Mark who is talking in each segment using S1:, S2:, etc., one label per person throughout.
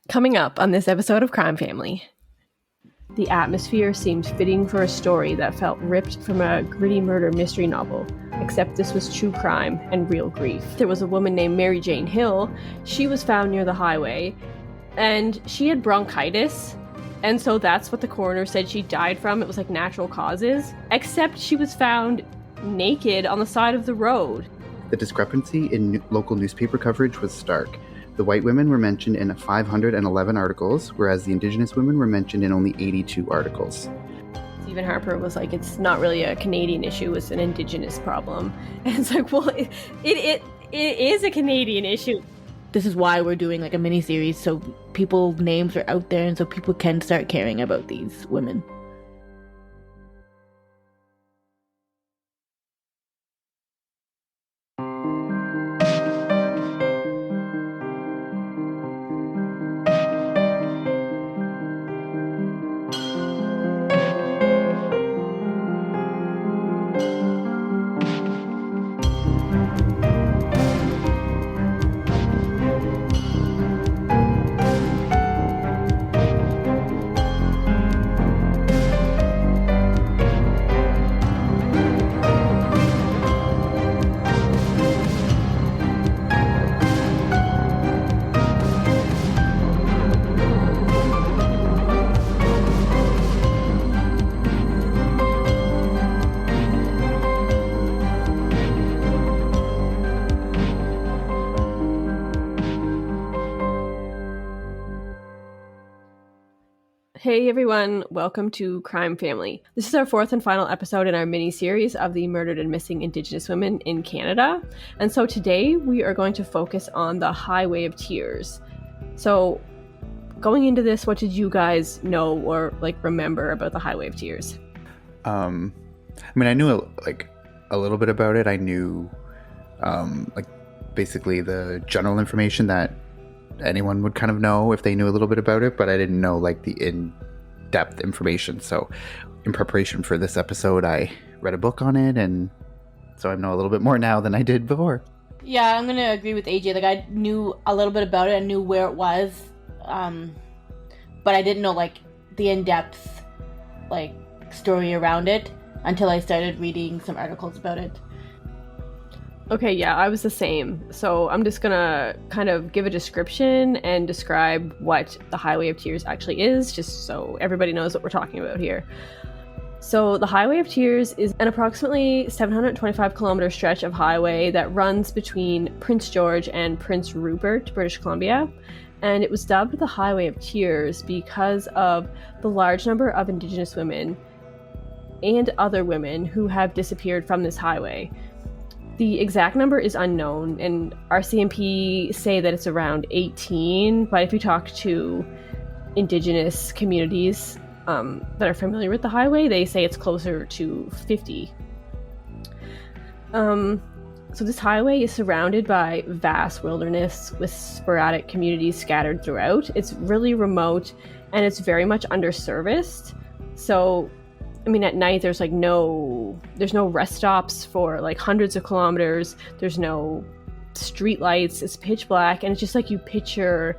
S1: Coming up on this episode of Crime Family. The atmosphere seemed fitting for a story that felt ripped from a gritty murder mystery novel, except this was true crime and real grief. There was a woman named Mary Jane Hill. She was found near the highway, and she had bronchitis, and so that's what the coroner said she died from. It was like natural causes, except she was found naked on the side of the road.
S2: The discrepancy in local newspaper coverage was stark. The white women were mentioned in 511 articles, whereas the Indigenous women were mentioned in only 82 articles.
S1: Stephen Harper was like, it's not really a Canadian issue, it's an Indigenous problem. And it's like, well, it is a Canadian issue.
S3: This is why we're doing like a miniseries, so people's names are out there and so people can start caring about these women.
S1: Hey everyone, welcome to Crime Family. This is our fourth and final episode in our mini-series of the murdered and missing Indigenous women in Canada. And so today we are going to focus on the Highway of Tears. So going into this, what did you guys know or remember about the Highway of Tears?
S2: I knew a little bit about it. I knew basically the general information that anyone would kind of know if they knew a little bit about it, but I didn't know the in-depth information. So in preparation for this episode, I read a book on it, and so I know a little bit more now than I did before.
S3: Yeah, I'm gonna agree with AJ. I knew a little bit about it. I knew where it was, but I didn't know the in-depth story around it until I started reading some articles about it.
S1: Okay, yeah, I was the same. So I'm just gonna kind of give a description and describe what the Highway of Tears actually is, just so everybody knows what we're talking about here. So the Highway of Tears is an approximately 725 kilometer stretch of highway that runs between Prince George and Prince Rupert, British Columbia. And it was dubbed the Highway of Tears because of the large number of Indigenous women and other women who have disappeared from this highway. The exact number is unknown, and RCMP say that it's around 18, but if you talk to Indigenous communities that are familiar with the highway, they say it's closer to 50. So this highway is surrounded by vast wilderness with sporadic communities scattered throughout. It's really remote, and it's very much underserviced. So at night there's no rest stops for hundreds of kilometers. There's no street lights. It's pitch black, and it's just you picture,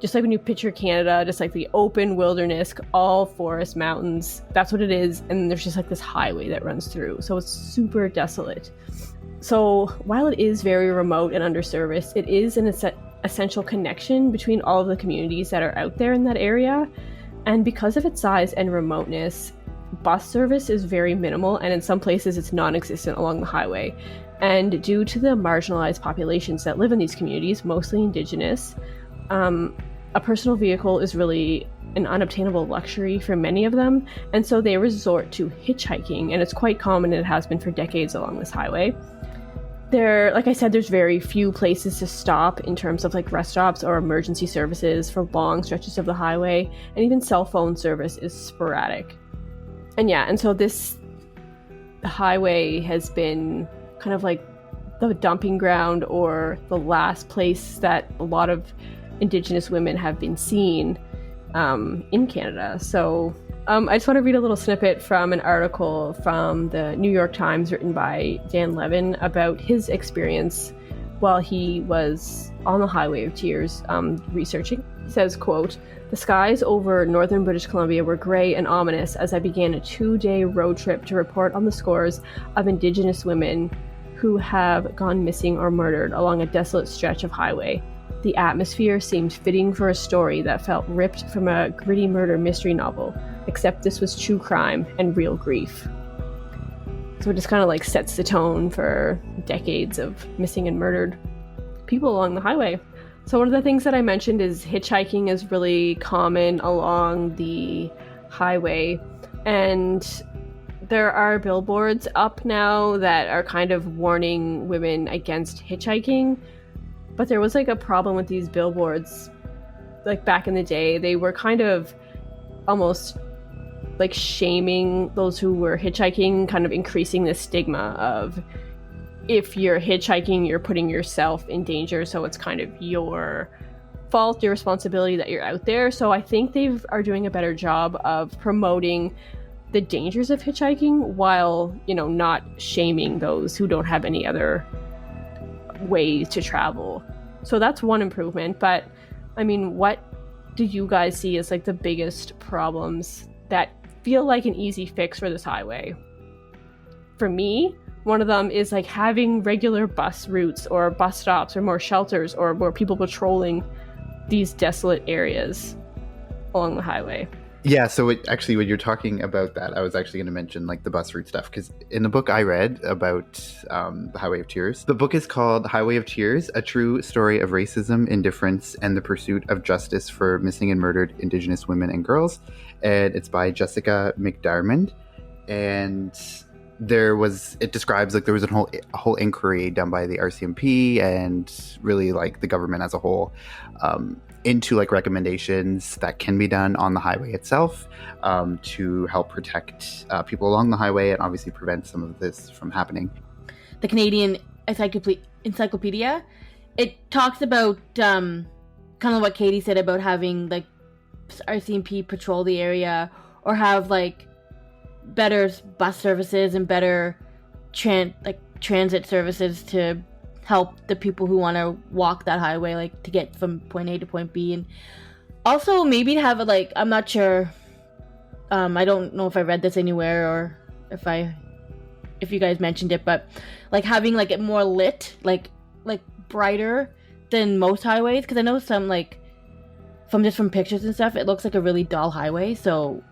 S1: just when you picture Canada, just the open wilderness, all forest, mountains. That's what it is. And there's just this highway that runs through, so it's super desolate. So while it is very remote and underserviced, it is an essential connection between all of the communities that are out there in that area. And because of its size and remoteness, bus service is very minimal, and in some places it's non-existent along the highway. And due to the marginalized populations that live in these communities, mostly Indigenous, a personal vehicle is really an unobtainable luxury for many of them, and so they resort to hitchhiking, and it's quite common, and it has been for decades along this highway. Like I said, there's very few places to stop in terms of rest stops or emergency services for long stretches of the highway, and even cell phone service is sporadic. And so this highway has been kind of the dumping ground, or the last place that a lot of Indigenous women have been seen in Canada. So I just want to read a little snippet from an article from the New York Times written by Dan Levin about his experience while he was on the Highway of Tears researching. says, quote, "The skies over northern British Columbia were grey and ominous as I began a 2-day road trip to report on the scores of Indigenous women who have gone missing or murdered along a desolate stretch of highway. The atmosphere seemed fitting for a story that felt ripped from a gritty murder mystery novel, except this was true crime and real grief." So it just kind of like sets the tone for decades of missing and murdered people along the highway. So one of the things that I mentioned is hitchhiking is really common along the highway, and there are billboards up now that are kind of warning women against hitchhiking. But there was like a problem with these billboards like back in the day. They were kind of almost like shaming those who were hitchhiking, kind of increasing the stigma of, if you're hitchhiking, you're putting yourself in danger, so it's kind of your fault, your responsibility that you're out there. So I think they are doing a better job of promoting the dangers of hitchhiking while, you know, not shaming those who don't have any other way to travel. So that's one improvement. But I mean, what do you guys see as like the biggest problems that feel like an easy fix for this highway? For me, one of them is like having regular bus routes or bus stops or more shelters or more people patrolling these desolate areas along the highway.
S2: Yeah, so actually, when you're talking about that, I was actually going to mention like the bus route stuff, because in the book I read about the Highway of Tears, the book is called Highway of Tears, A True Story of Racism, Indifference, and the Pursuit of Justice for Missing and Murdered Indigenous Women and Girls, and it's by Jessica McDiarmid. And it describes like there was a whole inquiry done by the RCMP and really like the government as a whole, into like recommendations that can be done on the highway itself, to help protect people along the highway and obviously prevent some of this from happening.
S3: The Canadian Encyclopedia, it talks about kind of what Katie said about having like RCMP patrol the area, or have like better bus services and better transit services to help the people who want to walk that highway, like to get from point A to point B. And also maybe to have I'm not sure, I don't know if I read this anywhere or if you guys mentioned it, but like having like it more lit, like brighter than most highways, because I know some like from pictures and stuff, it looks like a really dull highway. So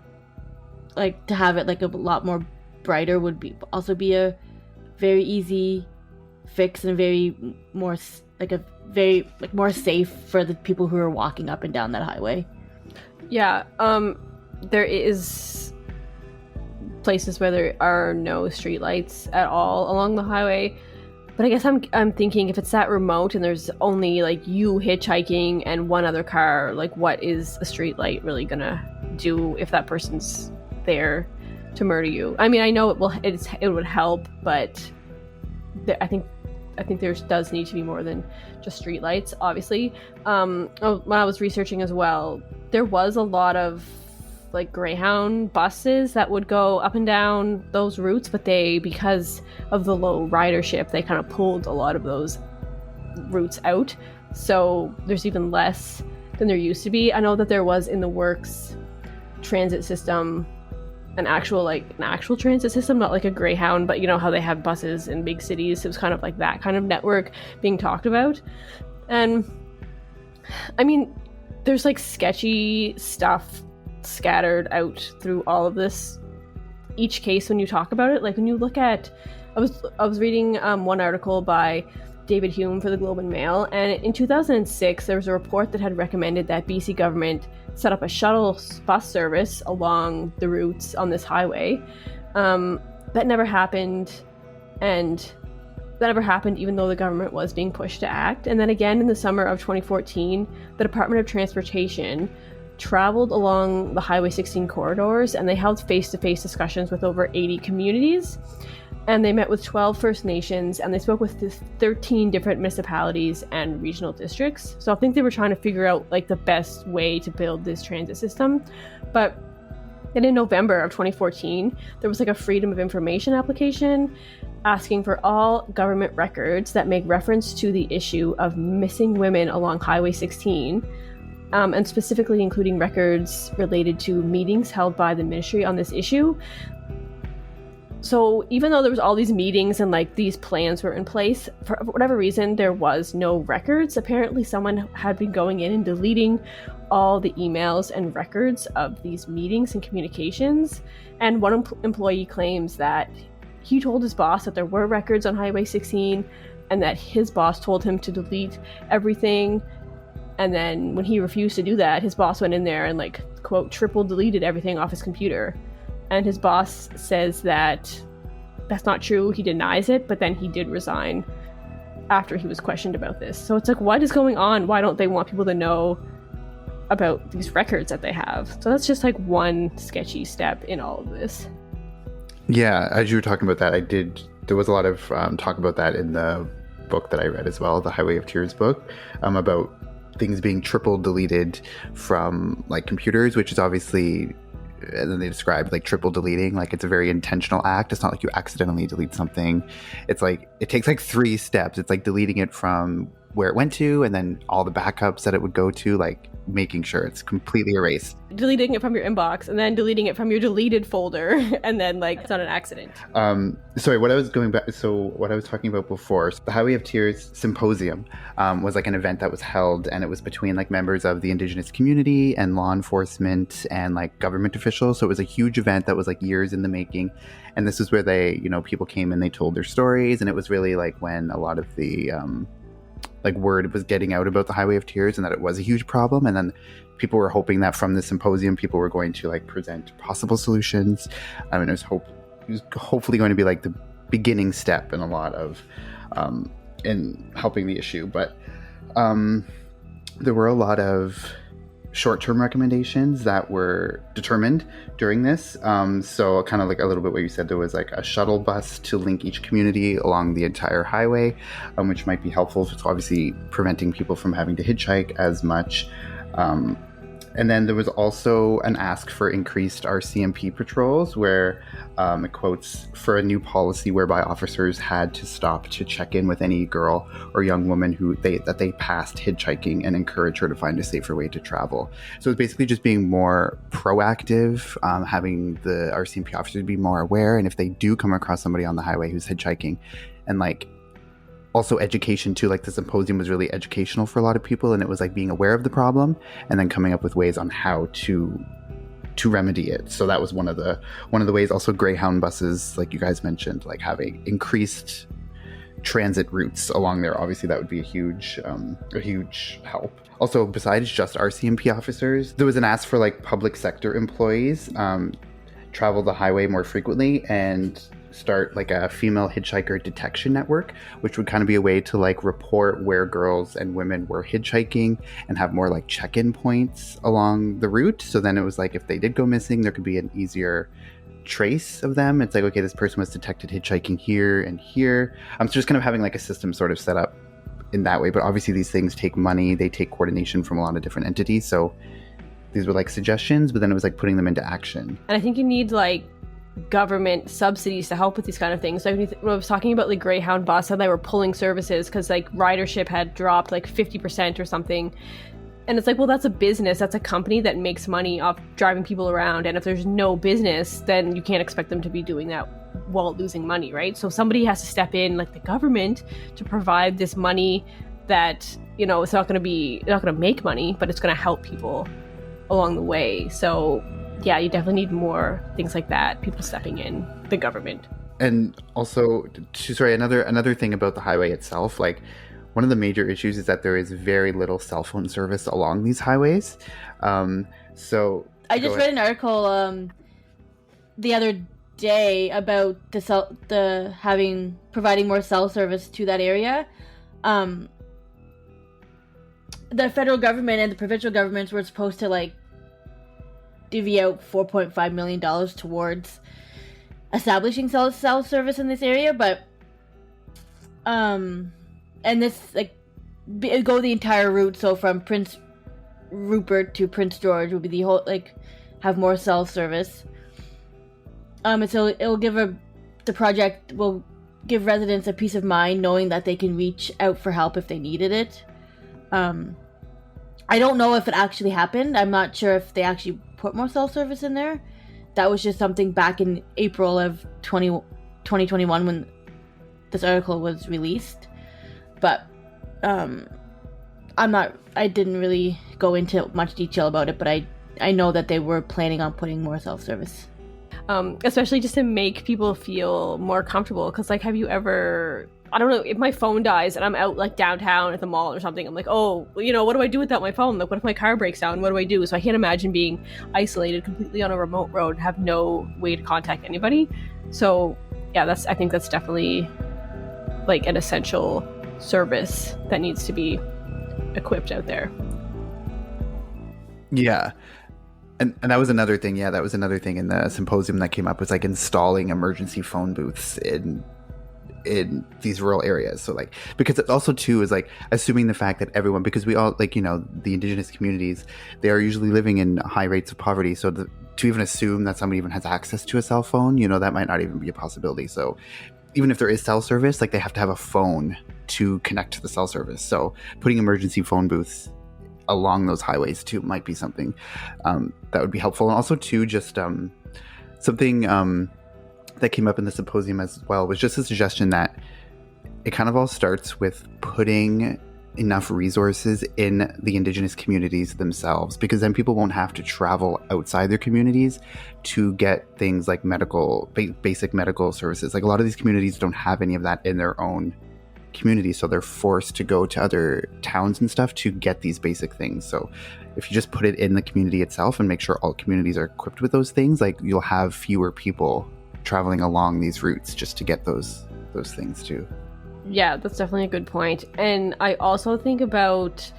S3: like to have it like a lot more brighter would also be a very easy fix and more safe for the people who are walking up and down that highway.
S1: Yeah, there is places where there are no streetlights at all along the highway. But I guess I'm thinking, if it's that remote and there's only like you hitchhiking and one other car, like what is a streetlight really gonna do if that person's there to murder you? I mean, I know it would help, but I think there does need to be more than just streetlights, obviously. When I was researching as well, there was a lot of like Greyhound buses that would go up and down those routes, but because of the low ridership, they kind of pulled a lot of those routes out. So there's even less than there used to be. I know that there was in the works transit system, an actual transit system, not like a Greyhound, but you know how they have buses in big cities. It was kind of like that kind of network being talked about. And I mean, there's like sketchy stuff scattered out through all of this, each case when you talk about it. Like when you look at, I was reading one article by David Hume for the Globe and Mail, and in 2006 there was a report that had recommended that BC government set up a shuttle bus service along the routes on this highway. That never happened, even though the government was being pushed to act. And then again in the summer of 2014, the Department of Transportation traveled along the Highway 16 corridors, and they held face-to-face discussions with over 80 communities. And they met with 12 First Nations, and they spoke with 13 different municipalities and regional districts. So I think they were trying to figure out like the best way to build this transit system. But then in November of 2014, there was like a Freedom of Information application asking for all government records that make reference to the issue of missing women along Highway 16 and specifically including records related to meetings held by the ministry on this issue. So even though there was all these meetings and like these plans were in place, for whatever reason, there was no records. Apparently someone had been going in and deleting all the emails and records of these meetings and communications. And one employee claims that he told his boss that there were records on Highway 16 and that his boss told him to delete everything. And then when he refused to do that, his boss went in there and like, quote, triple deleted everything off his computer. And his boss says that that's not true. He denies it, but then he did resign after he was questioned about this. So it's like, what is going on? Why don't they want people to know about these records that they have? So that's just like one sketchy step in all of this.
S2: Yeah, as you were talking about that, there was a lot of talk about that in the book that I read as well, the Highway of Tears book, about things being triple deleted from like computers, which is obviously, and then they described like triple deleting, like it's a very intentional act. It's not like you accidentally delete something. It's like it takes like 3 steps. It's like deleting it from where it went to, and then all the backups that it would go to, like making sure it's completely erased.
S1: Deleting it from your inbox, and then deleting it from your deleted folder, and then like it's not an accident.
S2: Sorry, what I was talking about before, the Highway of Tears Symposium was like an event that was held, and it was between like members of the Indigenous community and law enforcement and like government officials. So it was a huge event that was like years in the making. And this is where they, people came and they told their stories. And it was really like when a lot of the like word was getting out about the Highway of Tears and that it was a huge problem. And then people were hoping that from the symposium, people were going to like present possible solutions. I mean, it was hopefully going to be like the beginning step in a lot of in helping the issue. But there were a lot of short-term recommendations that were determined during this. So kind of like a little bit what you said, there was like a shuttle bus to link each community along the entire highway, which might be helpful. So obviously preventing people from having to hitchhike as much. And then there was also an ask for increased RCMP patrols where it quotes, for a new policy whereby officers had to stop to check in with any girl or young woman that they passed hitchhiking and encourage her to find a safer way to travel. So it's basically just being more proactive, having the RCMP officers be more aware. And if they do come across somebody on the highway who's hitchhiking, and like also education too, like the symposium was really educational for a lot of people, and it was like being aware of the problem and then coming up with ways on how to remedy it. So that was one of the ways. Also Greyhound buses, like you guys mentioned, like having increased transit routes along there. Obviously that would be a huge help. Also, besides just RCMP officers, there was an ask for like public sector employees travel the highway more frequently and start like a female hitchhiker detection network, which would kind of be a way to like report where girls and women were hitchhiking and have more like check-in points along the route. So then it was like if they did go missing, there could be an easier trace of them. It's like, okay, this person was detected hitchhiking here and here. So just kind of having like a system sort of set up in that way. But obviously these things take money, they take coordination from a lot of different entities. So these were like suggestions, but then it was like putting them into action.
S1: And I think you need like government subsidies to help with these kind of things. So when I was talking about like Greyhound bus, how they were pulling services because like ridership had dropped like 50% or something. And it's like, well, that's a business. That's a company that makes money off driving people around. And if there's no business, then you can't expect them to be doing that while losing money, right? So somebody has to step in, like the government, to provide this money that, it's not going to make money, but it's going to help people along the way. So yeah, you definitely need more things like that, people stepping in, the government.
S2: And also, another thing about the highway itself, like one of the major issues is that there is very little cell phone service along these highways. So
S3: I just read an article the other day about providing more cell service to that area. The federal government and the provincial governments were supposed to like divvy out $4.5 million towards establishing cell service in this area, but and this like go the entire route, so from Prince Rupert to Prince George would be the whole, like, have more cell service. And so it'll the project will give residents a peace of mind knowing that they can reach out for help if they needed it. I don't know if it actually happened. I'm not sure if they actually put more self-service in there. That was just something back in April of 2021 when this article was released. But I didn't really go into much detail about it, but I know that they were planning on putting more self-service.
S1: Especially just to make people feel more comfortable. Because, like, have you ever... I don't know, if my phone dies and I'm out, like, downtown at the mall or something, I'm like, oh, you know, what do I do without my phone? Like, what if my car breaks down? What do I do? So I can't imagine being isolated completely on a remote road and have no way to contact anybody. So, yeah, I think that's definitely, like, an essential service that needs to be equipped out there.
S2: Yeah. And that was another thing. Yeah, that was another thing in the symposium that came up, was like installing emergency phone booths in these rural areas. So, like, because it also too is like assuming the fact that everyone, because we all, like, you know, the Indigenous communities, they are usually living in high rates of poverty. So to even assume that somebody even has access to a cell phone, you know, that might not even be a possibility. So even if there is cell service, like, they have to have a phone to connect to the cell service. So putting emergency phone booths along those highways too might be something that would be helpful. And also too, just something that came up in the symposium as well was just a suggestion that it kind of all starts with putting enough resources in the Indigenous communities themselves, because then people won't have to travel outside their communities to get things like basic medical services. Like, a lot of these communities don't have any of that in their own community, so they're forced to go to other towns and stuff to get these basic things. So if you just put it in the community itself and make sure all communities are equipped with those things, like, you'll have fewer people traveling along these routes just to get those things too.
S1: Yeah, that's definitely a good point. And I also think about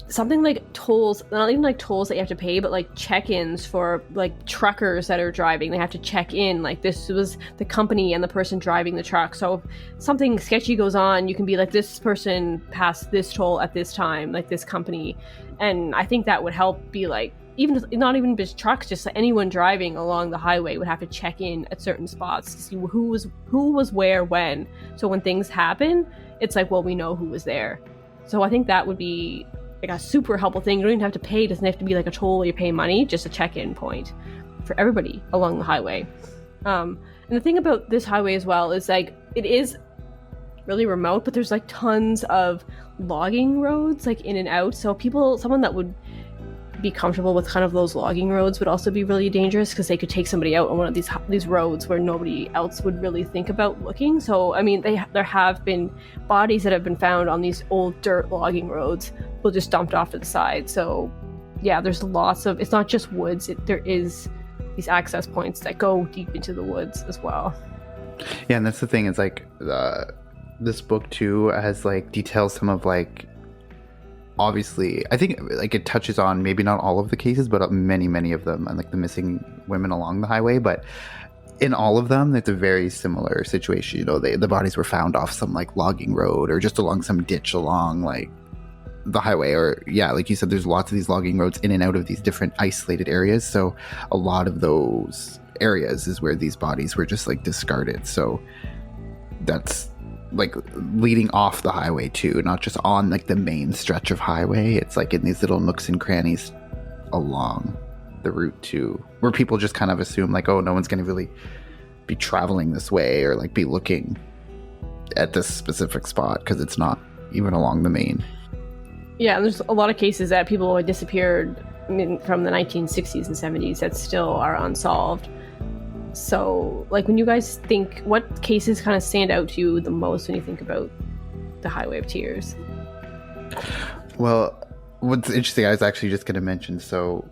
S1: something like tolls, not even like tolls that you have to pay, but like check-ins for like truckers that are driving. They have to check in, like, this was the company and the person driving the truck. So if something sketchy goes on, you can be like, this person passed this toll at this time, like this company. And I think that would help be like, even not even just trucks, just anyone driving along the highway would have to check in at certain spots to see who was where when. So when things happen, it's like, well, we know who was there. So I think that would be like a super helpful thing. You don't even have to pay. It doesn't have to be like a toll where you pay money, just a check-in point for everybody along the highway. And the thing about this highway as well is, like, it is really remote, but there's like tons of logging roads, like, in and out. So someone that would be comfortable with kind of those logging roads would also be really dangerous, because they could take somebody out on one of these roads where nobody else would really think about looking. So I mean, there have been bodies that have been found on these old dirt logging roads, but just dumped off to the side. So yeah, there's lots of, it's not just woods, there is these access points that go deep into the woods as well.
S2: Yeah, and that's the thing, it's like this book too has like details some of, like, obviously, I think, like, it touches on maybe not all of the cases, but many of them, and like the missing women along the highway. But in all of them, it's a very similar situation. You know, the bodies were found off some like logging road or just along some ditch along like the highway. Or yeah, like you said, there's lots of these logging roads in and out of these different isolated areas. So a lot of those areas is where these bodies were just like discarded. So that's like leading off the highway too, not just on like the main stretch of highway. It's like in these little nooks and crannies along the route too, where people just kind of assume like, oh, no one's going to really be traveling this way or like be looking at this specific spot because it's not even along the main.
S1: Yeah, and there's a lot of cases that people had disappeared from the 1960s and 70s that still are unsolved. So, like, when you guys think, what cases kind of stand out to you the most when you think about the Highway of Tears?
S2: Well, what's interesting, I was actually just going to mention, so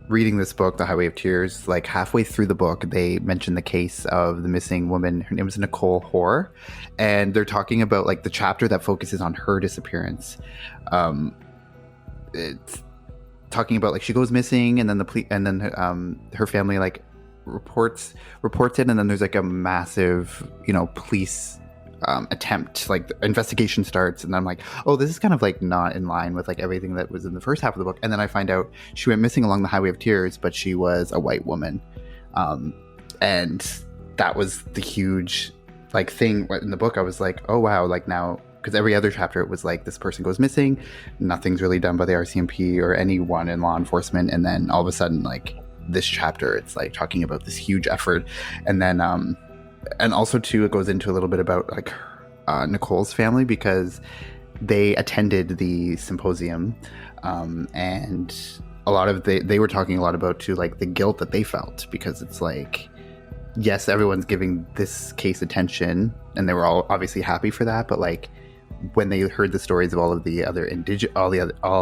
S2: reading this book, The Highway of Tears, like halfway through the book, they mention the case of the missing woman. Her name was Nicole Hoare, and they're talking about like the chapter that focuses on her disappearance. It's talking about like she goes missing, and then her family like reports it, and then there's like a massive, police attempt, like the investigation starts, and I'm like, oh, this is kind of like not in line with like everything that was in the first half of the book. And then I find out she went missing along the Highway of Tears, but she was a white woman, and that was the huge like thing in the book. I was like, oh wow, like now because every other chapter it was like this person goes missing, nothing's really done by the RCMP or anyone in law enforcement, and then all of a sudden, like this chapter, it's like talking about this huge effort, and then and also too, it goes into a little bit about like Nicole's family, because they attended the symposium, and a lot of they were talking a lot about too, like the guilt that they felt, because it's like, yes, everyone's giving this case attention, and they were all obviously happy for that, but like when they heard the stories of all of the other all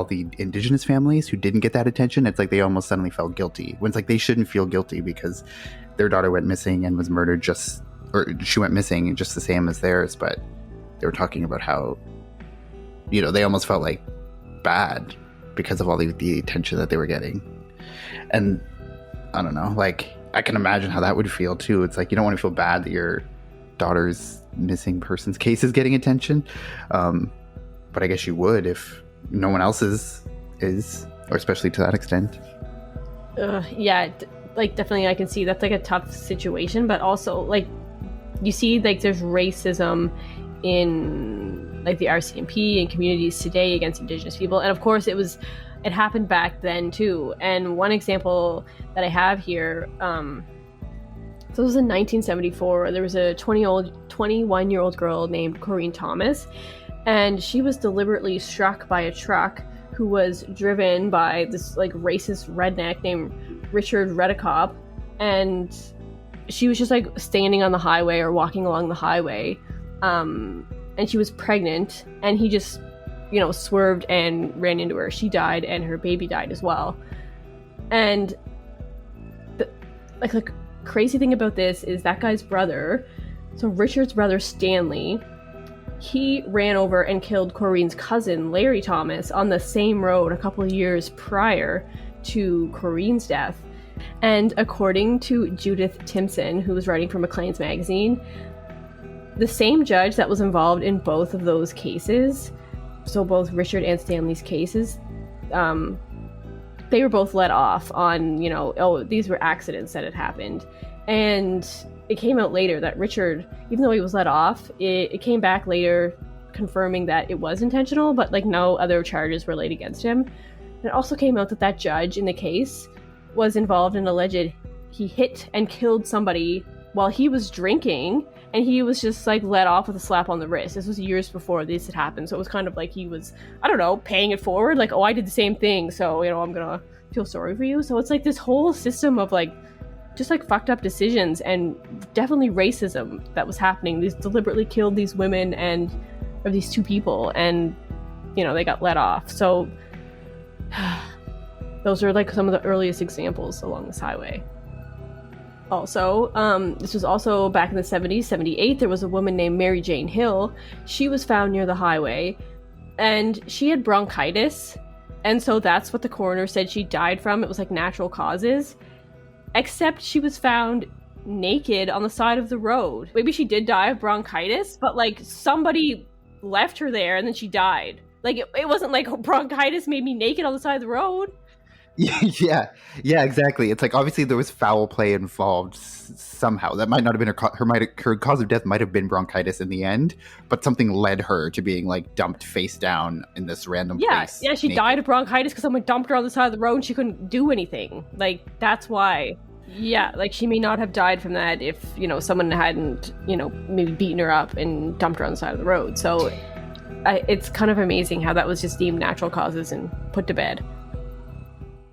S2: the indigenous families who didn't get that attention, it's like they almost suddenly felt guilty, when it's like they shouldn't feel guilty because their daughter went missing and was murdered or she went missing just the same as theirs. But they were talking about how, you know, they almost felt like bad because of all the attention that they were getting. And I don't know, like I can imagine how that would feel too. It's like you don't want to feel bad that your daughter's missing person's case is getting attention, but I guess you would if no one else's is, or especially to that extent.
S1: Yeah, like definitely I can see that's like a tough situation, but also like you see like there's racism in like the RCMP and communities today against Indigenous people, and of course it happened back then too. And one example that I have here, so it was in 1974. There was a 21-year-old girl named Corrine Thomas, and she was deliberately struck by a truck who was driven by this like racist redneck named Richard Redekop, and she was just like standing on the highway or walking along the highway, and she was pregnant, and he just, you know, swerved and ran into her. She died, and her baby died as well. And the crazy thing about this is that guy's brother, so Richard's brother Stanley, he ran over and killed Corrine's cousin Larry Thomas on the same road a couple of years prior to Corrine's death. And according to Judith Timpson, who was writing for Maclean's magazine, the same judge that was involved in both of those cases, so both Richard and Stanley's cases, they were both let off on, you know, oh, these were accidents that had happened. And it came out later that Richard, even though he was let off, it came back later confirming that it was intentional, but like no other charges were laid against him. And it also came out that that judge in the case was involved in alleged he hit and killed somebody while he was drinking, and he was just like let off with a slap on the wrist. This was years before this had happened, so it was kind of like he was, I don't know, paying it forward, like, oh, I did the same thing, so, you know, I'm gonna feel sorry for you. So it's like this whole system of like just like fucked up decisions, and definitely racism that was happening. These deliberately killed these women or these two people, and, you know, they got let off. So those are like some of the earliest examples along this highway. Also, this was also back in the 70s, 78, there was a woman named Mary Jane Hill. She was found near the highway, and she had bronchitis, and so that's what the coroner said she died from. It was like natural causes, except she was found naked on the side of the road. Maybe she did die of bronchitis, but like somebody left her there and then she died. Like it wasn't like bronchitis made me naked on the side of the road.
S2: Yeah, exactly. It's like obviously there was foul play involved somehow. That might not have been her cause of death might have been bronchitis in the end, but something led her to being like dumped face down in this random place.
S1: Yeah, she died of bronchitis because someone dumped her on the side of the road and she couldn't do anything. Like that's why. Yeah, like she may not have died from that if, you know, someone hadn't, you know, maybe beaten her up and dumped her on the side of the road. So it's kind of amazing how that was just deemed natural causes and put to bed.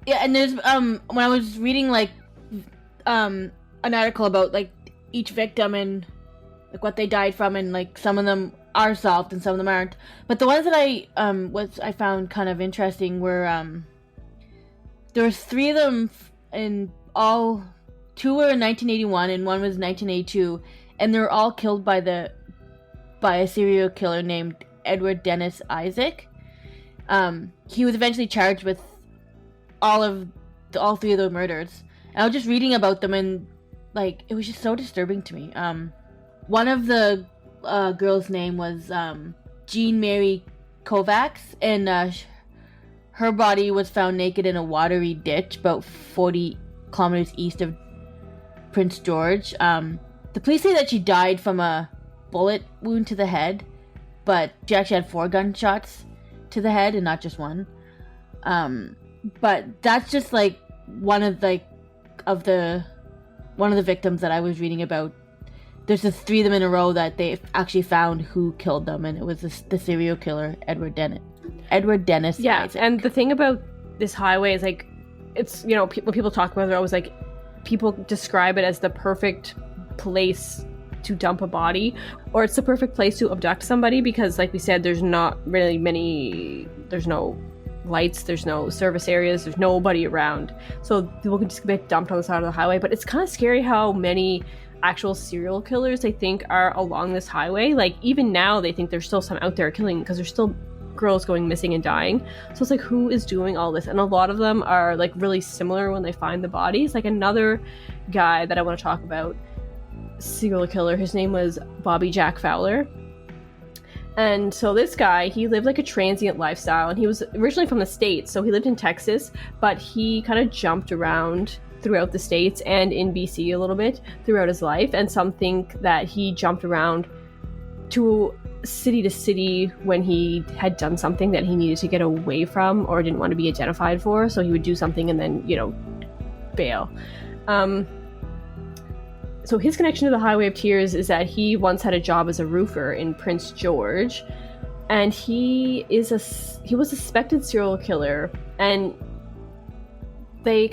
S3: Yeah, and there's when I was reading like an article about like each victim and like what they died from, and like some of them are solved and some of them aren't. But the ones that I found kind of interesting were there was 3 of them, and all 2 were in 1981 and 1 was 1982, and they were all killed by a serial killer named Edward Dennis Isaac. He was eventually charged with all 3 of the murders. And I was just reading about them, and like it was just so disturbing to me. One of the girl's name was Jean Mary Kovacs, and her body was found naked in a watery ditch about 40 kilometers east of Prince George. The police say that she died from a bullet wound to the head, but she actually had 4 gunshots to the head and not just one. But that's just like one of the victims that I was reading about. There's just 3 of them in a row that they actually found who killed them, and it was the serial killer Edward Dennis.
S1: Yeah,
S3: Isaac.
S1: And the thing about this highway is like, it's, you know, when people talk about it, they're always like, people describe it as the perfect place to dump a body, or it's the perfect place to abduct somebody, because like we said, there's not really there's no lights, there's no service areas, there's nobody around, so people can just get dumped on the side of the highway. But it's kind of scary how many actual serial killers they think are along this highway. Like even now they think there's still some out there killing, because there's still girls going missing and dying. So it's like, who is doing all this? And a lot of them are like really similar when they find the bodies. Like another guy that I want to talk about, serial killer, his name was Bobby Jack Fowler. And so this guy, he lived like a transient lifestyle, and he was originally from the States, so he lived in Texas, but he kind of jumped around throughout the States and in BC a little bit throughout his life. And some think that he jumped around to city when he had done something that he needed to get away from or didn't want to be identified for. So he would do something and then, you know, bail. So his connection to the Highway of Tears is that he once had a job as a roofer in Prince George, and he was a suspected serial killer, and they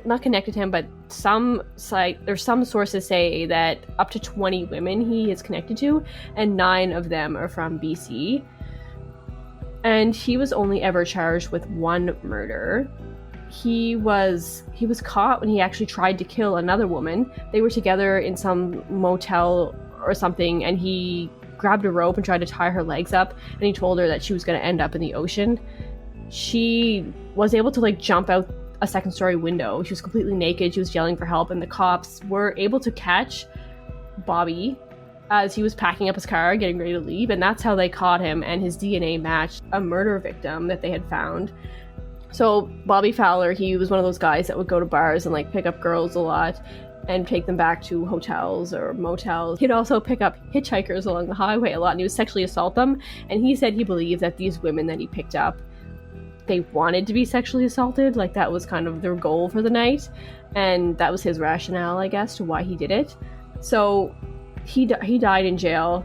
S1: not connected him, but some sources say that up to 20 women he is connected to, and 9 of them are from BC. And he was only ever charged with 1 murder. He was caught when he actually tried to kill another woman. They were together in some motel or something, and he grabbed a rope and tried to tie her legs up, and he told her that she was going to end up in the ocean. She was able to like jump out a 2nd-story window. She was completely naked. She was yelling for help, and the cops were able to catch Bobby as he was packing up his car, getting ready to leave, and that's how they caught him, and his DNA matched a murder victim that they had found. So Bobby Fowler, he was one of those guys that would go to bars and like pick up girls a lot and take them back to hotels or motels. He'd also pick up hitchhikers along the highway a lot, and he would sexually assault them. And he said he believed that these women that he picked up, they wanted to be sexually assaulted. Like that was kind of their goal for the night. And that was his rationale, I guess, to why he did it. So he died in jail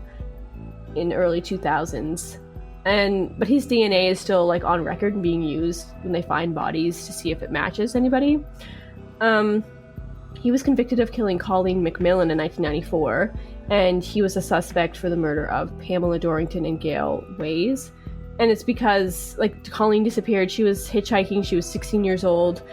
S1: in early 2000s. But his DNA is still like on record and being used when they find bodies to see if it matches anybody. He was convicted of killing Colleen McMillan in 1994, and he was a suspect for the murder of Pamela Dorrington and Gail Ways. And it's because like Colleen disappeared. She was hitchhiking. She was 16 years old,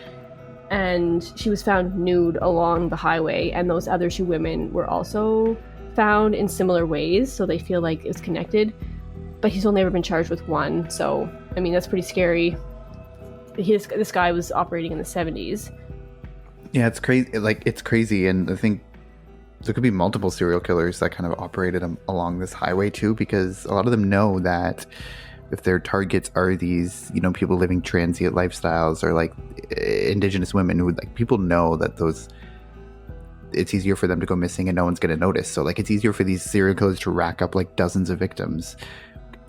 S1: and she was found nude along the highway. And those other 2 women were also found in similar ways, so they feel like it's connected. But he's only ever been charged with 1, so I mean that's pretty scary. This guy was operating in the 70s.
S2: Yeah, it's crazy. Like it's crazy, and I think there could be multiple serial killers that kind of operated along this highway too, because a lot of them know that if their targets are these, you know, people living transient lifestyles or like Indigenous women who like people know that it's easier for them to go missing and no one's going to notice. So like it's easier for these serial killers to rack up like dozens of victims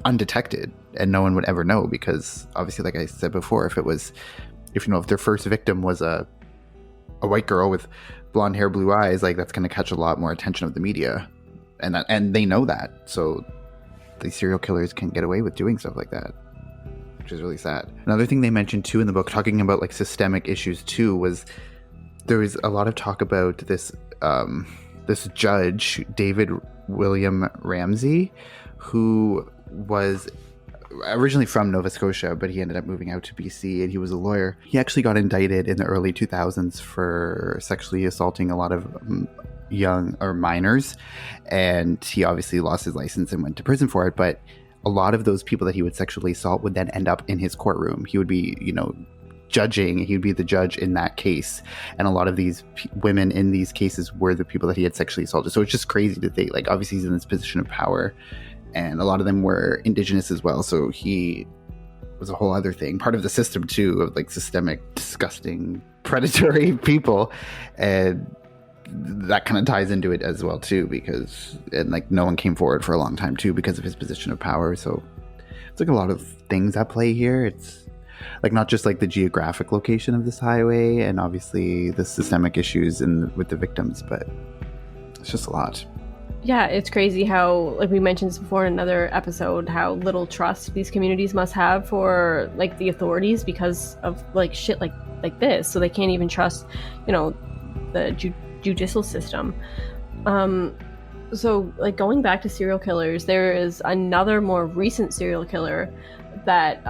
S2: undetected, and no one would ever know, because obviously, like I said before, if their first victim was a white girl with blonde hair, blue eyes, like that's going to catch a lot more attention of the media, and they know that, so these serial killers can get away with doing stuff like that, which is really sad. Another thing they mentioned too in the book, talking about like systemic issues too, was there was a lot of talk about this judge, David William Ramsey, who was originally from Nova Scotia, but he ended up moving out to BC, and he was a lawyer. He actually got indicted in the early 2000s for sexually assaulting a lot of young or minors, and he obviously lost his license and went to prison for it. But a lot of those people that he would sexually assault would then end up in his courtroom. He would be, you know, judging. He'd be the judge in that case, and a lot of these women in these cases were the people that he had sexually assaulted. So it's just crazy to think, like, obviously he's in this position of power, and a lot of them were Indigenous as well, so he was a whole other thing, part of the system too, of like systemic, disgusting, predatory people. And that kind of ties into it as well too, because no one came forward for a long time too because of his position of power. So it's like a lot of things at play here. It's like not just like the geographic location of this highway and obviously the systemic issues with the victims, but it's just a lot.
S1: Yeah, it's crazy how, like we mentioned this before in another episode, how little trust these communities must have for like the authorities because of like shit like this. So they can't even trust, the judicial system. So like going back to serial killers, there is another more recent serial killer that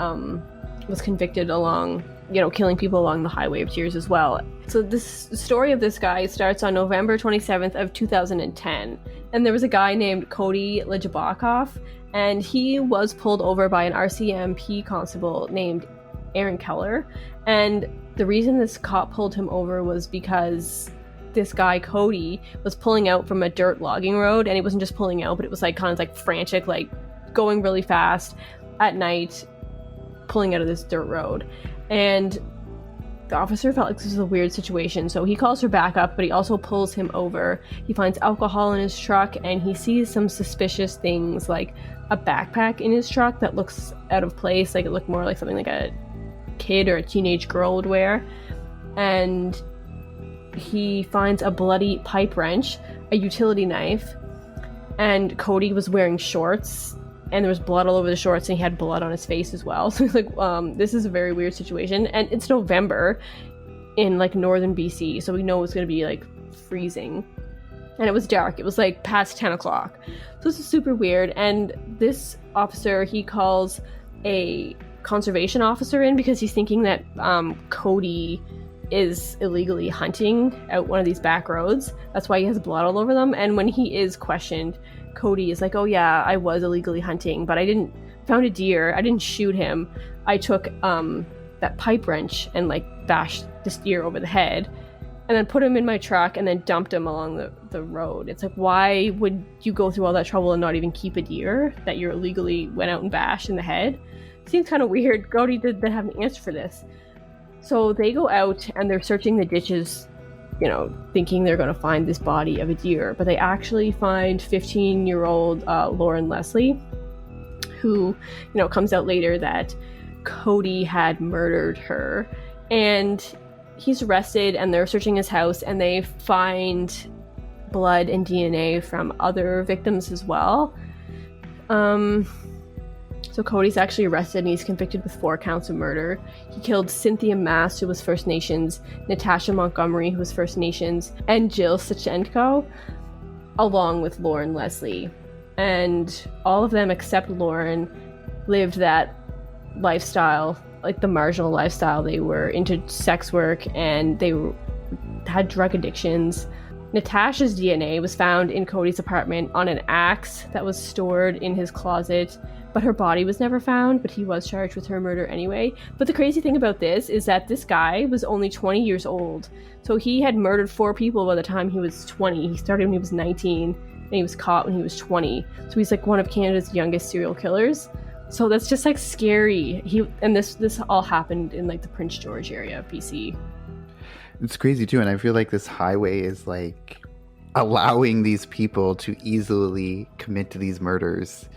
S1: was convicted along, killing people along the Highway of Tears as well. So this story of this guy starts on November 27th of 2010. And there was a guy named Cody Lejabakov, and he was pulled over by an RCMP constable named Aaron Keller. And the reason this cop pulled him over was because this guy, Cody, was pulling out from a dirt logging road, and he wasn't just pulling out, but it was like kind of like frantic, like going really fast at night, pulling out of this dirt road. And the officer felt like this was a weird situation, so he calls for backup, but he also pulls him over. He finds alcohol in his truck, and he sees some suspicious things, like a backpack in his truck that looks out of place, like it looked more like something like a kid or a teenage girl would wear. And he finds a bloody pipe wrench, a utility knife, and Cody was wearing shorts, and there was blood all over the shorts, and he had blood on his face as well. So he's like, this is a very weird situation. And it's November in like northern BC, so we know it's going to be like freezing. And it was dark. It was like past 10 o'clock. So this is super weird. And this officer, he calls a conservation officer in because he's thinking that Cody is illegally hunting out one of these back roads. That's why he has blood all over them. And when he is questioned, Cody is like, oh yeah, I was illegally hunting, but I found a deer. I didn't shoot him. I took that pipe wrench and like bashed this deer over the head and then put him in my truck and then dumped him along the road. It's like, why would you go through all that trouble and not even keep a deer that you illegally went out and bashed in the head? Seems kind of weird. Cody didn't have an answer for this. So they go out and they're searching the ditches, thinking they're going to find this body of a deer, but they actually find 15-year-old Lauren Leslie, who, comes out later that Cody had murdered her. And he's arrested, and they're searching his house, and they find blood and DNA from other victims as well. So Cody's actually arrested, and he's convicted with 4 counts of murder. He killed Cynthia Mast, who was First Nations, Natasha Montgomery, who was First Nations, and Jill Sachenko, along with Lauren Leslie. And all of them, except Lauren, lived that lifestyle, like the marginal lifestyle. They were into sex work, and they had drug addictions. Natasha's DNA was found in Cody's apartment on an axe that was stored in his closet, but her body was never found, but he was charged with her murder anyway. But the crazy thing about this is that this guy was only 20 years old. So he had murdered 4 people by the time he was 20. He started when he was 19, and he was caught when he was 20. So he's like one of Canada's youngest serial killers. So that's just like scary. This all happened in like the Prince George area of BC.
S2: It's crazy too, and I feel like this highway is like allowing these people to easily commit to these murders.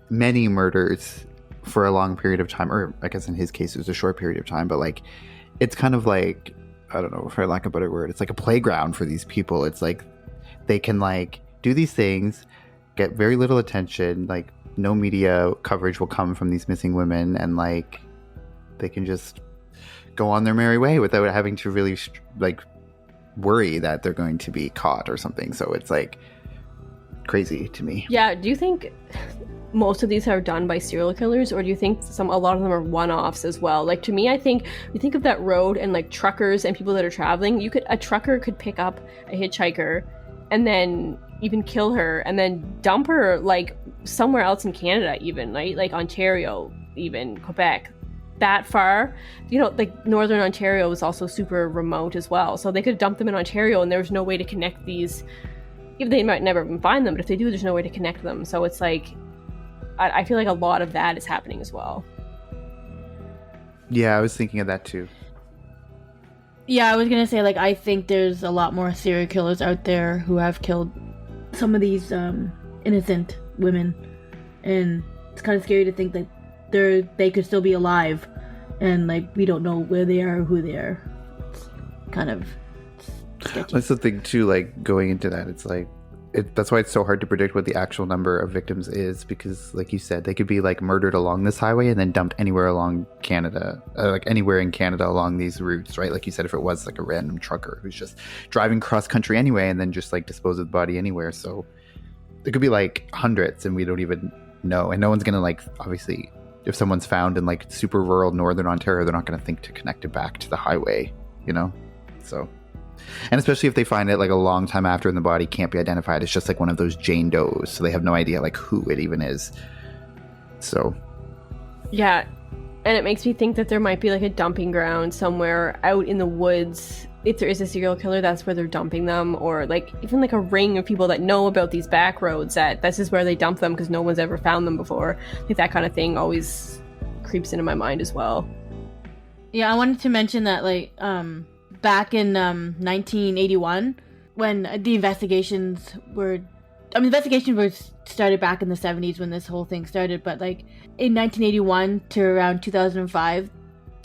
S2: Many murders for a long period of time, or I guess in his case it was a short period of time, but like it's kind of like, I don't know, for lack of a better word, it's like a playground for these people. It's like they can like do these things, get very little attention, like no media coverage will come from these missing women, and like they can just go on their merry way without having to really like worry that they're going to be caught or something. So it's like crazy to me.
S1: Yeah, do you think most of these are done by serial killers, or do you think a lot of them are one-offs as well? Like, to me, I think you think of that road and like truckers and people that are traveling, a trucker could pick up a hitchhiker and then even kill her and then dump her like somewhere else in Canada, even like Ontario, even Quebec, that far. Like Northern Ontario is also super remote as well, so they could dump them in Ontario, and there was no way to connect these. If they might never even find them, but if they do, there's no way to connect them. So it's like, I feel like a lot of that is happening as well.
S2: Yeah, I was thinking of that too.
S3: Yeah, I was gonna say, like, I think there's a lot more serial killers out there who have killed some of these innocent women, and it's kind of scary to think that they could still be alive, and like we don't know where they are or who they are. It's kind of sketchy.
S2: That's the thing too. Like going into that, it's like that's why it's so hard to predict what the actual number of victims is, because like you said, they could be like murdered along this highway and then dumped anywhere along Canada, like anywhere in Canada along these routes, right? Like you said, if it was like a random trucker who's just driving cross country anyway and then just like dispose of the body anywhere. So it could be like hundreds and we don't even know. And no one's gonna, like, obviously if someone's found in like super rural northern Ontario, they're not gonna think to connect it back to the highway, you know? So, and especially if they find it like a long time after and the body can't be identified, it's just like one of those Jane Does, so they have no idea like who it even is. So
S1: yeah, and it makes me think that there might be like a dumping ground somewhere out in the woods. If there is a serial killer, that's where they're dumping them, or like even like a ring of people that know about these back roads that this is where they dump them because no one's ever found them before. I think that kind of thing always creeps into my mind as well.
S3: Yeah, I wanted to mention that, like, back in 1981, when the investigations were started back in the 70s when this whole thing started, but like in 1981 to around 2005,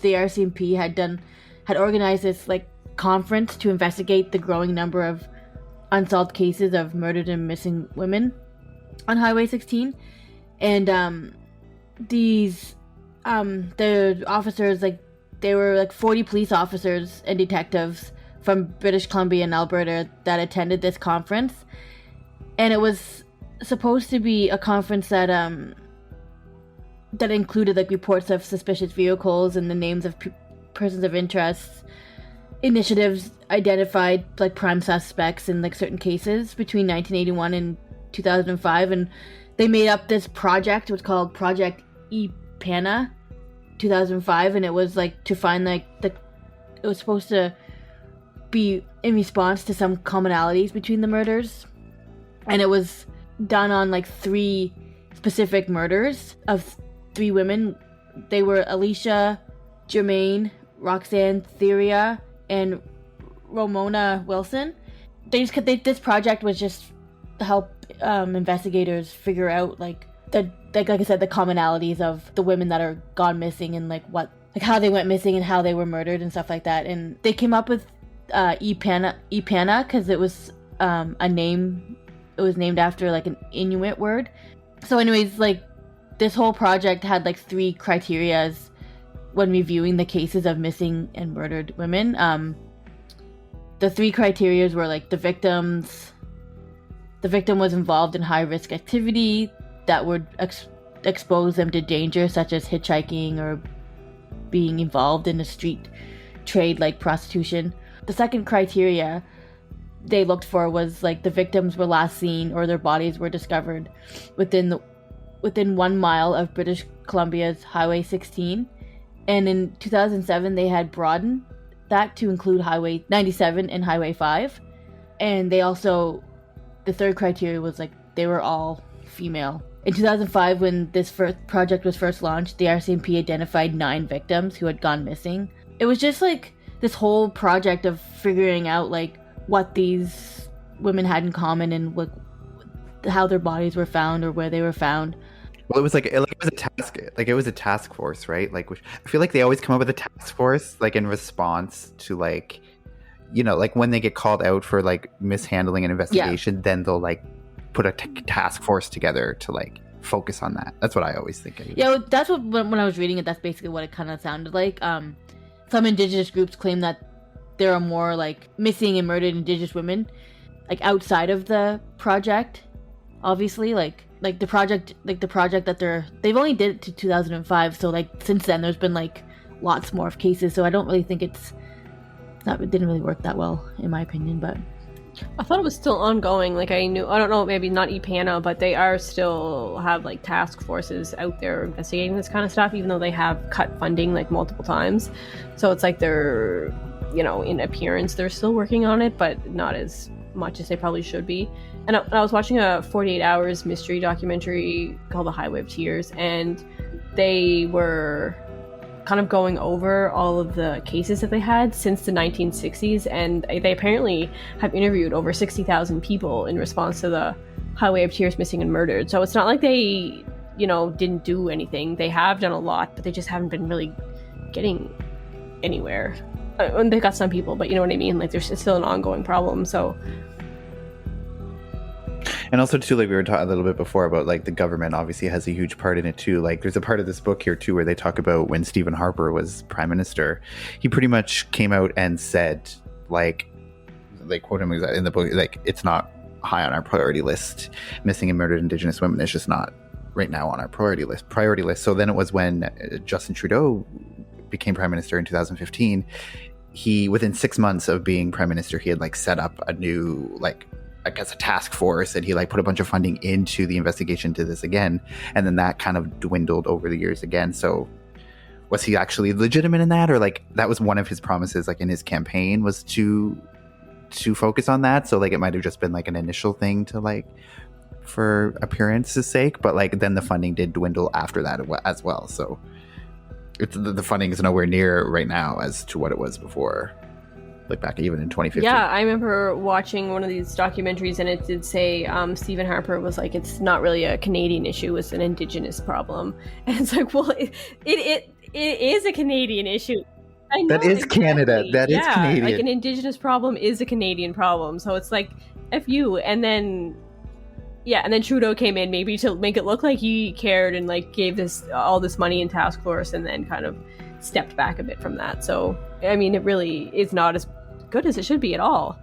S3: the RCMP had organized this like conference to investigate the growing number of unsolved cases of murdered and missing women on Highway 16, and the officers, like, there were like 40 police officers and detectives from British Columbia and Alberta that attended this conference. And it was supposed to be a conference that included like reports of suspicious vehicles and the names of persons of interest. Initiatives identified like prime suspects in like certain cases between 1981 and 2005, and they made up this project. It was called Project EPANA 2005, and it was like to find like it was supposed to be in response to some commonalities between the murders, and it was done on like 3 specific murders of 3 women. They were Alicia, Germaine, Roxanne Theria, and Ramona Wilson. This project was just to help investigators figure out like I said, the commonalities of the women that are gone missing and like how they went missing and how they were murdered and stuff like that. And they came up with EPANA because it was a name. It was named after like an Inuit word. So anyways, like this whole project had like 3 criterias when reviewing the cases of missing and murdered women. The 3 criterias were like the victim was involved in high risk activity that would expose them to danger, such as hitchhiking or being involved in a street trade like prostitution. The second criteria they looked for was like the victims were last seen or their bodies were discovered within 1 mile of British Columbia's Highway 16. And in 2007 they had broadened that to include Highway 97 and Highway 5. And the third criteria was like they were all female. In 2005, when this project was first launched, the RCMP identified 9 victims who had gone missing. It was just like this whole project of figuring out like what these women had in common and what, how their bodies were found or where they were found.
S2: Well, it was a task force, right? Like, I feel like they always come up with a task force like in response to like, you know, like when they get called out for like mishandling an investigation, then they'll like put a task force together to like focus on that. That's what I always think.
S3: Yeah, that's what when I was reading it, that's basically what it kind of sounded like. Some Indigenous groups claim that there are more like missing and murdered Indigenous women like outside of the project. Obviously, like the project that they've only did it to 2005, so like since then there's been like lots more of cases. So I don't really think it didn't really work that well in my opinion, but
S1: I thought it was still ongoing. Like I don't know, maybe not EPANA, but they are still have like task forces out there investigating this kind of stuff, even though they have cut funding like multiple times. So it's like they're, you know, in appearance they're still working on it, but not as much as they probably should be. And I was watching a 48 Hours mystery documentary called The Highway of Tears, and they were kind of going over all of the cases that they had since the 1960s, and they apparently have interviewed over 60,000 people in response to the Highway of Tears missing and murdered. So it's not like they, didn't do anything. They have done a lot, but they just haven't been really getting anywhere. And they got some people, but you know what I mean? Like, there's still an ongoing problem, so...
S2: And also, too, like we were talking a little bit before about, like, the government obviously has a huge part in it, too. Like, there's a part of this book here, too, where they talk about when Stephen Harper was prime minister. He pretty much came out and said, like, they quote him in the book, like, it's not high on our priority list. Missing and murdered Indigenous women is just not right now on our priority list. So then it was when Justin Trudeau became prime minister in 2015. He, within 6 months of being prime minister, he had, like, set up a new, like, I guess a task force, and he, like, put a bunch of funding into the investigation to this again, and then that kind of dwindled over the years again. So was he actually legitimate in that, or, like, that was one of his promises, like, in his campaign, was to focus on that? So, like, it might have just been, like, an initial thing to, like, for appearance's sake, but, like, then the funding did dwindle after that as well. So the funding is nowhere near right now as to what it was before, like back even in 2015.
S1: Yeah, I remember watching one of these documentaries, and it did say Stephen Harper was like, it's not really a Canadian issue, it's an Indigenous problem. And it's like, well, it is a Canadian issue. I know,
S2: that is
S1: exactly.
S2: Canada. That is Canadian.
S1: Like, an Indigenous problem is a Canadian problem. So it's like, F you. And then Trudeau came in maybe to make it look like he cared and, like, gave all this money in task force, and then kind of stepped back a bit from that. So, I mean, it really is not as good as it should be at all.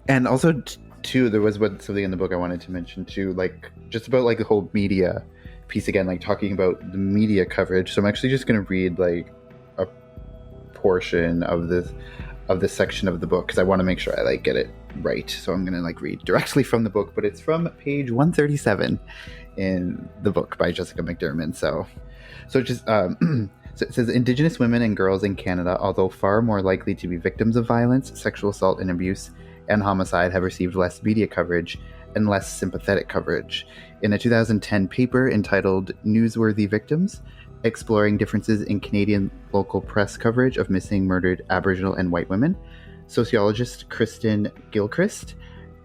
S2: And also, too, there was something in the book I wanted to mention, too, like, just about, like, the whole media piece again, like, talking about the media coverage. So I'm actually just going to read, like, a portion of this section of the book, because I want to make sure I, like, get it right. So I'm going to, like, read directly from the book, but it's from page 137 in the book by Jessica McDermott. So just so it says, Indigenous women and girls in Canada, although far more likely to be victims of violence, sexual assault and abuse, and homicide, have received less media coverage and less sympathetic coverage. In a 2010 paper entitled Newsworthy Victims, exploring differences in Canadian local press coverage of missing, murdered Aboriginal and white women, sociologist Kristen Gilchrist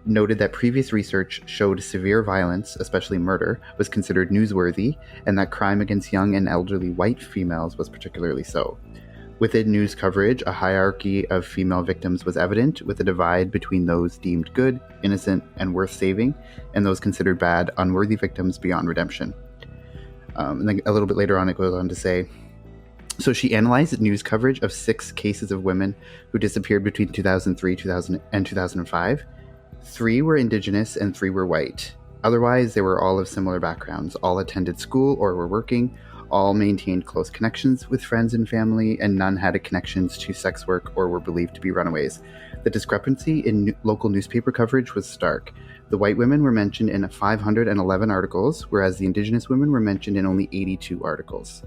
S2: noted that previous research showed severe violence, especially murder, was considered newsworthy, and that crime against young and elderly white females was particularly so. Within news coverage, a hierarchy of female victims was evident, with a divide between those deemed good, innocent, and worth saving, and those considered bad, unworthy victims beyond redemption. And then a little bit later on, it goes on to say, so she analyzed news coverage of 6 cases of women who disappeared between 2003 and 2005. 3 were Indigenous and 3 were white. Otherwise, they were all of similar backgrounds, all attended school or were working, all maintained close connections with friends and family, and none had connections to sex work or were believed to be runaways. The discrepancy in local newspaper coverage was stark. The white women were mentioned in 511 articles, whereas the Indigenous women were mentioned in only 82 articles.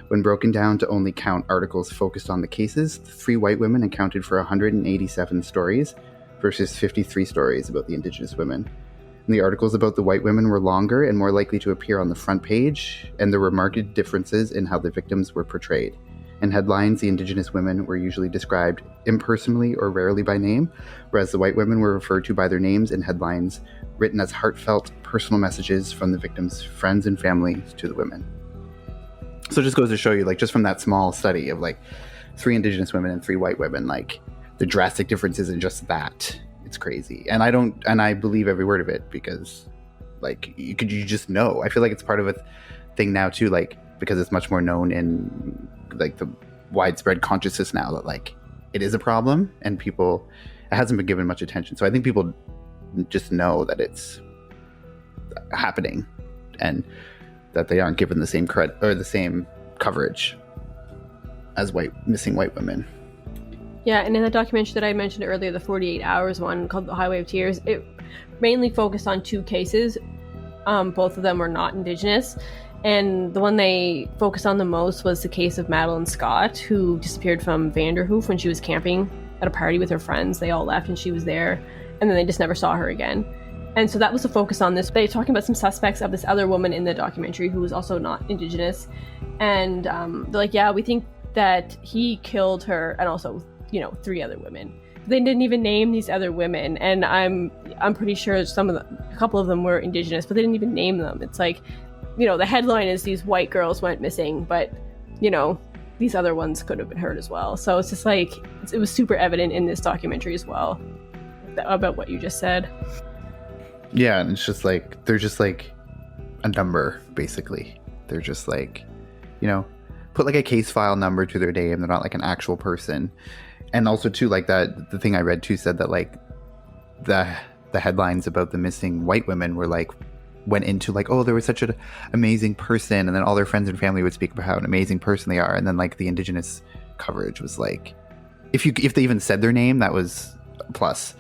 S2: When broken down to only count articles focused on the cases, the 3 white women accounted for 187 stories versus 53 stories about the Indigenous women. And the articles about the white women were longer and more likely to appear on the front page, and there were marked differences in how the victims were portrayed. In headlines, the Indigenous women were usually described impersonally or rarely by name, whereas the white women were referred to by their names in headlines, written as heartfelt, personal messages from the victims' friends and family to the women. So it just goes to show you, like, just from that small study of, like, 3 Indigenous women and 3 white women, like, the drastic differences in just that. It's crazy. And I believe every word of it, because, like, you just know. I feel like it's part of a thing now too, like, because it's much more known in, like, the widespread consciousness now that, like, it is a problem, and it hasn't been given much attention. So I think people just know that it's happening, and that they aren't given the same credit or the same coverage as missing white women.
S1: Yeah, and in the documentary that I mentioned earlier, the 48 Hours one called The Highway of Tears, it mainly focused on 2 cases. Both of them were not Indigenous. And the one they focused on the most was the case of Madeline Scott, who disappeared from Vanderhoof when she was camping at a party with her friends. They all left and she was there, and then they just never saw her again. And so that was the focus on this. They're talking about some suspects of this other woman in the documentary who was also not Indigenous. And they're like, yeah, we think that he killed her and also, 3 other women. They didn't even name these other women, and I'm pretty sure a couple of them were Indigenous, but they didn't even name them. It's like, the headline is these white girls went missing, but these other ones could have been hurt as well. So it's just like it was super evident in this documentary as well about what you just said.
S2: Yeah, and it's just like they're just like a number basically. They're just like, put like a case file number to their name. They're not like an actual person. And also too, like that, the thing I read too said that like the headlines about the missing white women were like, went into like, oh, there was such an amazing person, and then all their friends and family would speak about how an amazing person they are, and then like the Indigenous coverage was like, if they even said their name, that was a plus.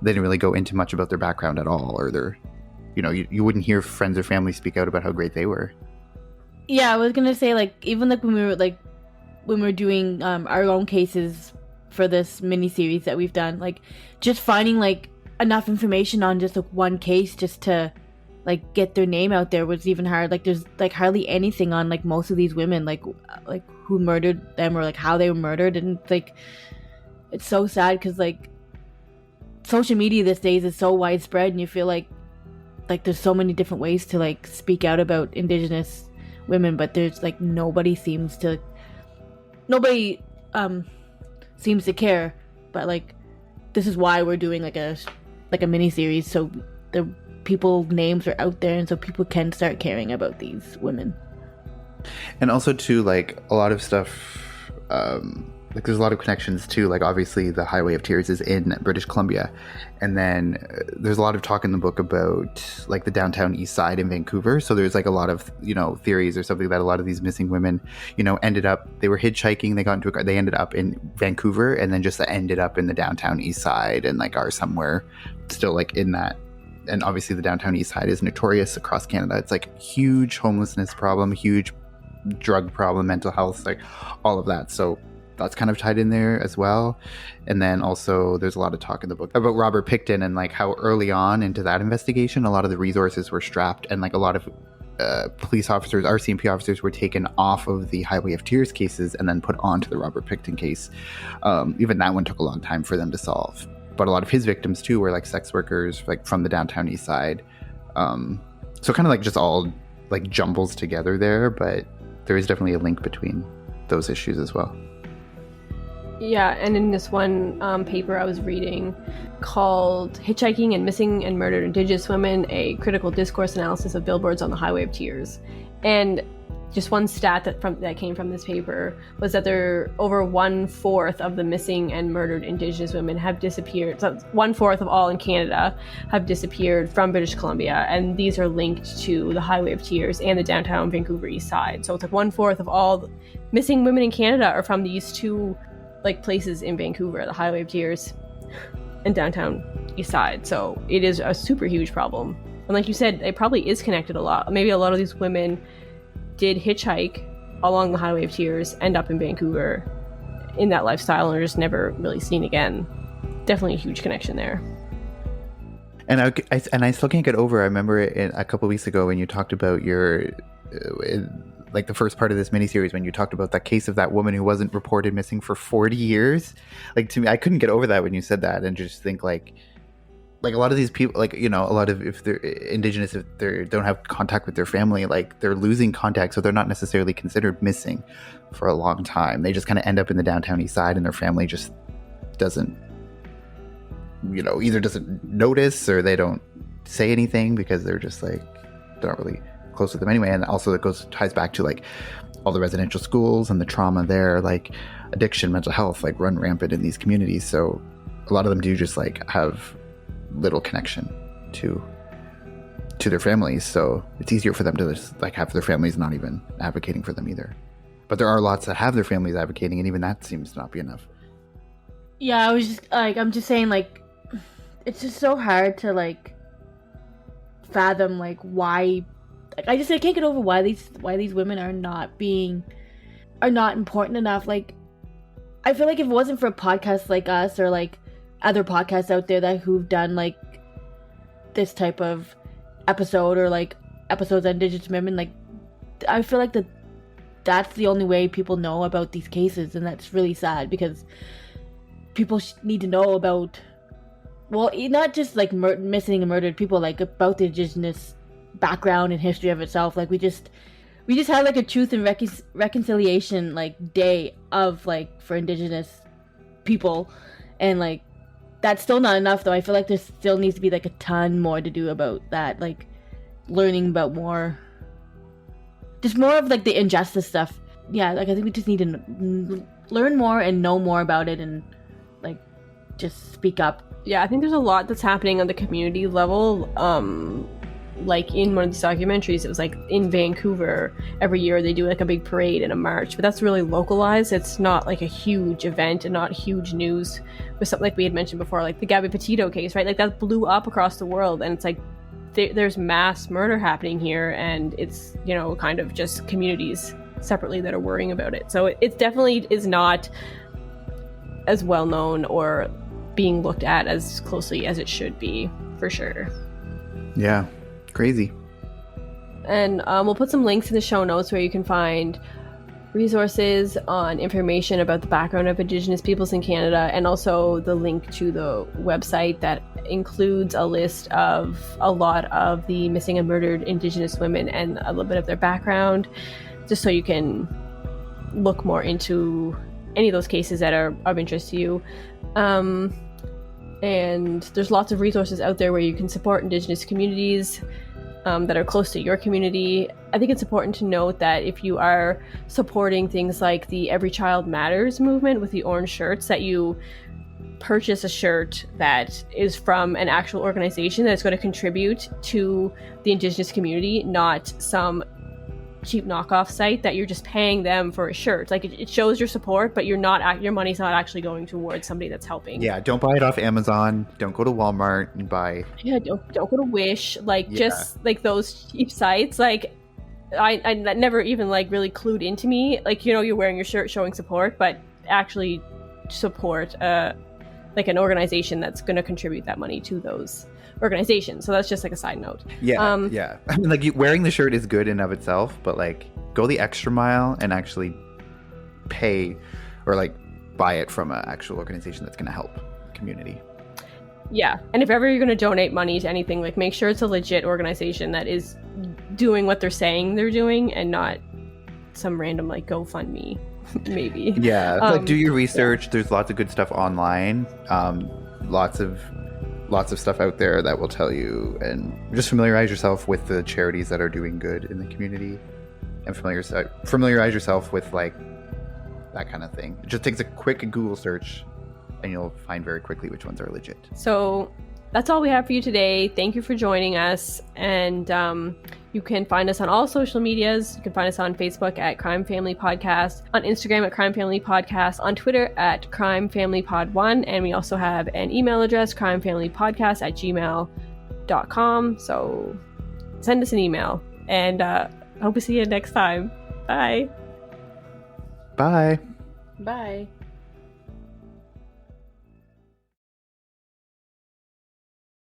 S2: They didn't really go into much about their background at all, or their, you wouldn't hear friends or family speak out about how great they were. Yeah,
S3: I was gonna say, like, even like when we were doing our own cases for this miniseries that we've done, like just finding like enough information on just like one case just to like get their name out there was even hard. Like there's like hardly anything on like most of these women, like who murdered them or like how they were murdered, and like it's so sad because like social media these days is so widespread, and you feel like there's so many different ways to like speak out about Indigenous women, but there's like nobody seems to care. But like this is why we're doing like a mini series, so the people names are out there and so people can start caring about these women.
S2: And also too, like a lot of stuff, like there's a lot of connections too, like obviously the Highway of Tears is in British Columbia, and then there's a lot of talk in the book about like the downtown east side in Vancouver. So there's like a lot of theories or something that a lot of these missing women they were hitchhiking, they got into a car, they ended up in Vancouver, and then just ended up in the downtown east side and like are somewhere still like in that. And obviously the downtown east side is notorious across Canada. It's like huge homelessness problem, huge drug problem, mental health, like all of that. So that's kind of tied in there as well. And then also there's a lot of talk in the book about Robert Pickton and like how early on into that investigation, a lot of the resources were strapped, and like a lot of police officers, RCMP officers, were taken off of the Highway of Tears cases and then put onto the Robert Pickton case. Even that one took a long time for them to solve. But a lot of his victims too were like sex workers, like from the downtown east side. So kind of like just all like jumbles together there, but there is definitely a link between those issues as well.
S1: Yeah, and in this one paper I was reading called Hitchhiking and Missing and Murdered Indigenous Women, a Critical Discourse Analysis of Billboards on the Highway of Tears. And just one stat that came from this paper was that there over 1/4 of the missing and murdered Indigenous women have disappeared. So 1/4 of all in Canada have disappeared from British Columbia, and these are linked to the Highway of Tears and the downtown Vancouver east side. So it's like 1/4 of all missing women in Canada are from these two like places in Vancouver, the Highway of Tears and downtown east side. So it is a super huge problem. And like you said, it probably is connected a lot. Maybe a lot of these women did hitchhike along the Highway of Tears, end up in Vancouver in that lifestyle, and are just never really seen again. Definitely a huge connection there.
S2: And I still can't get over. I remember a couple of weeks ago when you talked about your, like the first part of this miniseries, when you talked about that case of that woman who wasn't reported missing for 40 years. Like to me, I couldn't get over that when you said that, and just think like a lot of these people, like, a lot of, if they're Indigenous, if they don't have contact with their family, like they're losing contact. So they're not necessarily considered missing for a long time. They just kind of end up in the downtown east side, and their family just doesn't, either doesn't notice or they don't say anything because they're just like, they're not really close with them anyway. And also it ties back to like all the residential schools and the trauma there, like addiction, mental health, like run rampant in these communities. So a lot of them do just like have little connection to their families, so it's easier for them to just like have their families not even advocating for them either. But there are lots that have their families advocating, and even that seems to not be enough.
S3: Yeah, I was just like, I'm just saying, like, it's just so hard to like fathom like why, like I can't get over why these women are not important enough. Like I feel like if it wasn't for podcasts like us or like other podcasts out there who've done like this type of episode, or like episodes on Indigenous women, like I feel like that's the only way people know about these cases, and that's really sad because people need to know about, well, not just like missing and murdered people, like about the Indigenous background and history of itself. Like we just had like a truth and reconciliation like day of like for Indigenous people, and like that's still not enough though. I feel like there still needs to be like a ton more to do about that, like learning about more, just more of like the injustice stuff. Yeah, like I think we just need to learn more and know more about it, and like just speak up.
S1: Yeah, I think there's a lot that's happening on the community level. Like in one of these documentaries, it was like in Vancouver every year they do like a big parade and a march, but that's really localized. It's not like a huge event and not huge news. With something like we had mentioned before, like the Gabby Petito case, right? Like that blew up across the world, and it's like there's mass murder happening here, and it's, you know, kind of just communities separately that are worrying about it. So it definitely is not as well known or being looked at as closely as it should be, for sure.
S2: Yeah, crazy.
S1: And we'll put some links in the show notes where you can find resources on information about the background of Indigenous peoples in Canada, and also the link to the website that includes a list of a lot of the missing and murdered Indigenous women and a little bit of their background, just so you can look more into any of those cases that are of interest to you. And there's lots of resources out there where you can support Indigenous communities that are close to your community. I think it's important to note that if you are supporting things like the Every Child Matters movement with the orange shirts, that you purchase a shirt that is from an actual organization that's going to contribute to the Indigenous community, not some cheap knockoff site that you're just paying them for a shirt. Like it shows your support, but your money's not actually going towards somebody that's helping.
S2: Yeah, don't buy it off Amazon. Don't go to Walmart and buy.
S1: Yeah, don't go to Wish. Like just like those cheap sites. Like I never even like really clued into me. Like, you know, you're wearing your shirt showing support, but actually support like an organization that's going to contribute that money to those organizations. So that's just like a side note.
S2: Yeah, yeah. I mean, like wearing the shirt is good in of itself, but like go the extra mile and actually pay or like buy it from an actual organization that's going to help the community.
S1: Yeah, and if ever you're going to donate money to anything, like make sure it's a legit organization that is doing what they're saying they're doing, and not some random like GoFundMe. Maybe.
S2: Yeah, like do your research. There's lots of good stuff online. Lots of stuff out there that will tell you, and just familiarize yourself with the charities that are doing good in the community, and familiarize yourself with like that kind of thing. It just takes a quick Google search and you'll find very quickly which ones are legit.
S1: So that's all we have for you today. Thank you for joining us, and you can find us on all social medias. You can find us on Facebook at Crime Family Podcast, on Instagram at Crime Family Podcast, on Twitter at Crime Family Pod 1, and we also have an email address, crimefamilypodcast@gmail.com. So send us an email, and hope to see you next time. Bye.
S2: Bye.
S3: Bye.